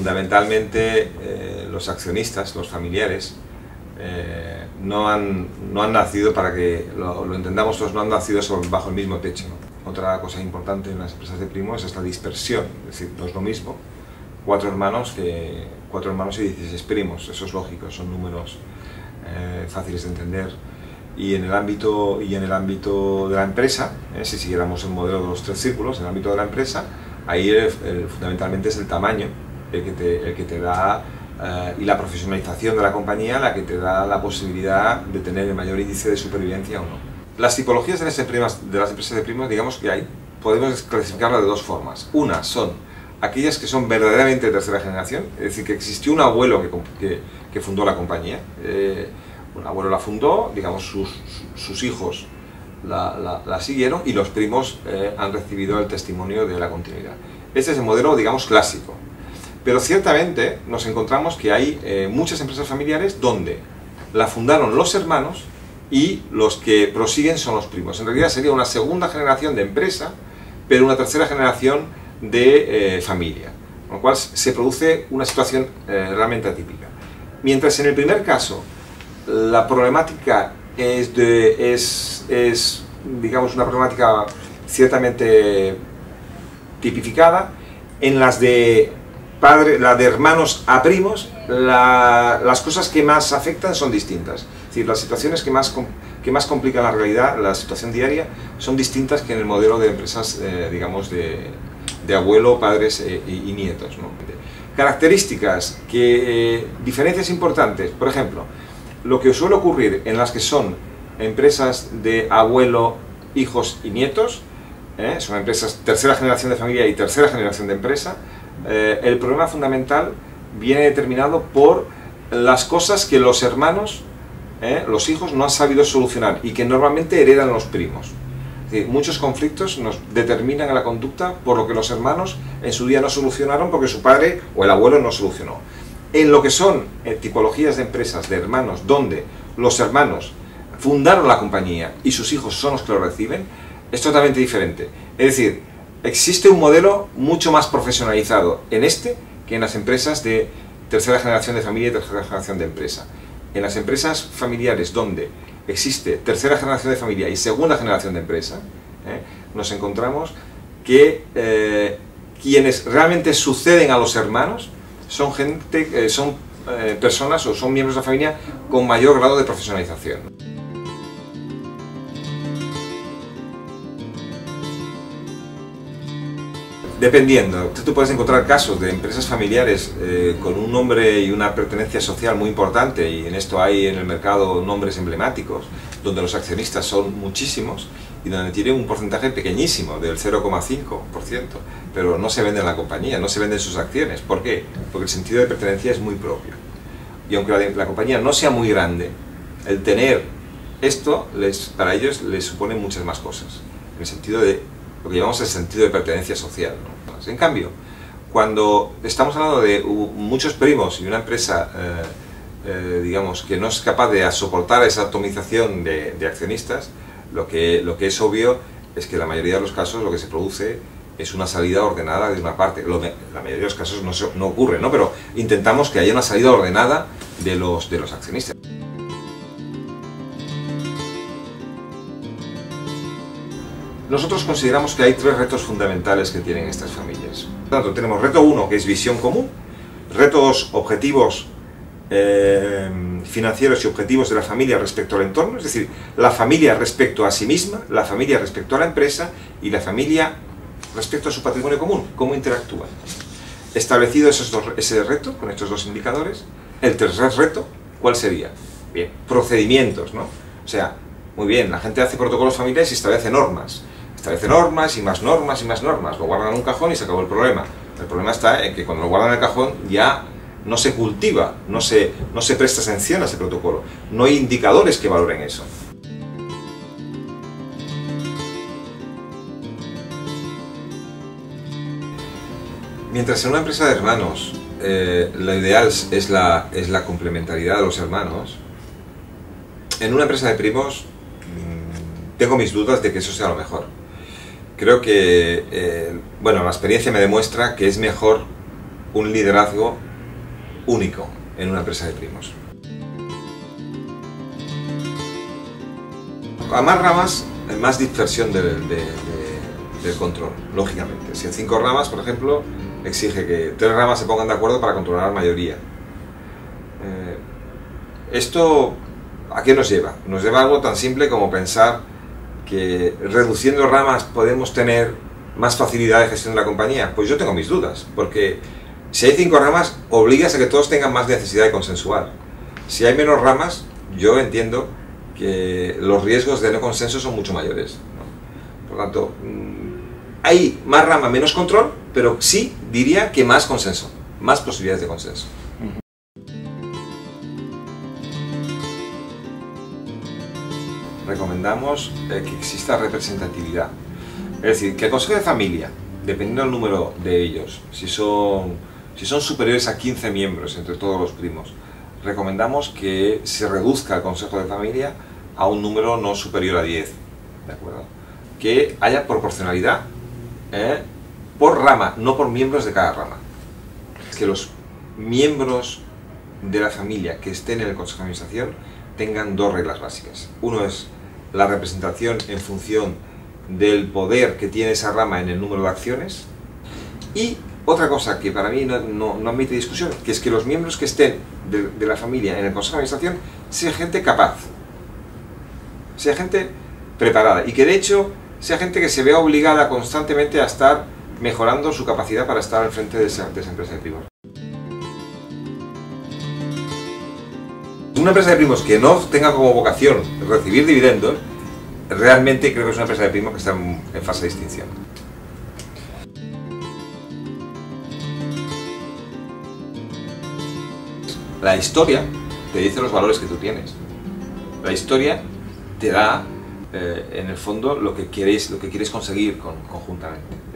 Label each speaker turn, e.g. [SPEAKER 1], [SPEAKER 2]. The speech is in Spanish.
[SPEAKER 1] fundamentalmente los accionistas, los familiares, no han nacido, para que lo entendamos todos, no han nacido bajo el mismo techo, ¿no? Otra cosa importante en las empresas de primos es la dispersión, es decir, no es lo mismo 4 hermanos y 16 primos, eso es lógico, son números fáciles de entender. Y en el ámbito de la empresa, si siguiéramos el modelo de los 3 círculos, en el ámbito de la empresa, ahí fundamentalmente es el tamaño el que te da, y la profesionalización de la compañía la que te da la posibilidad de tener el mayor índice de supervivencia o no. Las tipologías de las empresas de primos, digamos que podemos clasificarlas de 2 formas. Una son aquellas que son verdaderamente de tercera generación, es decir, que existió un abuelo que fundó la compañía. Un abuelo la fundó, digamos, sus hijos la siguieron y los primos han recibido el testimonio de la continuidad. Este es el modelo, digamos, clásico. Pero ciertamente nos encontramos que hay muchas empresas familiares donde la fundaron los hermanos y los que prosiguen son los primos. En realidad sería una segunda generación de empresa, pero una tercera generación de familia, con lo cual se produce una situación realmente atípica. Mientras en el primer caso la problemática es digamos, una problemática ciertamente tipificada, en las de hermanos a primos, las cosas que más afectan son distintas. Es decir, las situaciones que más complican la realidad, la situación diaria, son distintas que en el modelo de empresas, digamos, de abuelo, padres y nietos, ¿no? Características, diferencias importantes, por ejemplo, lo que suele ocurrir en las que son empresas de abuelo, hijos y nietos, son empresas tercera generación de familia y tercera generación de empresa, el problema fundamental viene determinado por las cosas que los hermanos, los hijos, no han sabido solucionar y que normalmente heredan los primos. Es decir, muchos conflictos nos determinan la conducta por lo que los hermanos en su día no solucionaron porque su padre o el abuelo no solucionó. En lo que son tipologías de empresas de hermanos donde los hermanos fundaron la compañía y sus hijos son los que lo reciben, es totalmente diferente. Es decir, existe un modelo mucho más profesionalizado en que en las empresas de tercera generación de familia y tercera generación de empresa. En las empresas familiares donde existe tercera generación de familia y segunda generación de empresa, nos encontramos que quienes realmente suceden a los hermanos son personas o son miembros de la familia con mayor grado de profesionalización. Dependiendo, tú puedes encontrar casos de empresas familiares con un nombre y una pertenencia social muy importante, y en esto hay en el mercado nombres emblemáticos, donde los accionistas son muchísimos y donde tienen un porcentaje pequeñísimo, del 0,5%, pero no se vende la compañía, no se venden sus acciones. ¿Por qué? Porque el sentido de pertenencia es muy propio. Y aunque la compañía no sea muy grande, el tener esto para ellos les supone muchas más cosas, en el sentido de lo que llamamos el sentido de pertenencia social, ¿no? En cambio, cuando estamos hablando de muchos primos y una empresa, digamos, que no es capaz de soportar esa atomización de accionistas, lo que es obvio es que en la mayoría de los casos lo que se produce es una salida ordenada de una parte. La mayoría de los casos no ocurre, ¿no? Pero intentamos que haya una salida ordenada de los accionistas. Nosotros consideramos que hay 3 retos fundamentales que tienen estas familias. Por tanto, tenemos reto 1, que es visión común, reto 2, objetivos financieros y objetivos de la familia respecto al entorno, es decir, la familia respecto a sí misma, la familia respecto a la empresa y la familia respecto a su patrimonio común, cómo interactúan. Establecido ese reto, con estos 2 indicadores, el tercer reto, ¿cuál sería? Bien, procedimientos, ¿no? O sea, muy bien, la gente hace protocolos familiares y establece normas. Establece normas y más normas y más normas. Lo guardan en un cajón y se acabó el problema. El problema está en que cuando lo guardan en el cajón ya no se cultiva, no se presta atención a ese protocolo. No hay indicadores que valoren eso. Mientras en una empresa de hermanos lo ideal es la complementariedad de los hermanos, en una empresa de primos tengo mis dudas de que eso sea lo mejor. Creo que, bueno, la experiencia me demuestra que es mejor un liderazgo único en una empresa de primos. A más ramas, más dispersión del control, lógicamente. Si en 5 ramas, por ejemplo, exige que 3 ramas se pongan de acuerdo para controlar la mayoría. ¿Esto a qué nos lleva? Nos lleva a algo tan simple como pensar que reduciendo ramas podemos tener más facilidad de gestión de la compañía. Pues yo tengo mis dudas, porque si hay 5 ramas, obligas a que todos tengan más necesidad de consensuar. Si hay menos ramas, yo entiendo que los riesgos de no consenso son mucho mayores, ¿no? Por lo tanto, hay más rama, menos control, pero sí diría que más consenso, más posibilidades de consenso. Recomendamos que exista representatividad, es decir, que el consejo de familia, dependiendo del número de ellos, si son superiores a 15 miembros entre todos los primos, recomendamos que se reduzca el consejo de familia a un número no superior a 10, ¿de acuerdo? Que haya proporcionalidad por rama, no por miembros de cada rama. Que los miembros de la familia que estén en el consejo de administración tengan 2 reglas básicas. Uno es la representación en función del poder que tiene esa rama en el número de acciones, y otra cosa que para mí no admite discusión, que es que los miembros que estén de la familia en el consejo de administración sea gente capaz, sea gente preparada, y que de hecho sea gente que se vea obligada constantemente a estar mejorando su capacidad para estar al frente de esa empresa de primos. Una empresa de primos que no tenga como vocación recibir dividendos, realmente creo que es una empresa de primos que está en fase de extinción. La historia te dice los valores que tú tienes. La historia te da, en el fondo, lo que quieres conseguir conjuntamente.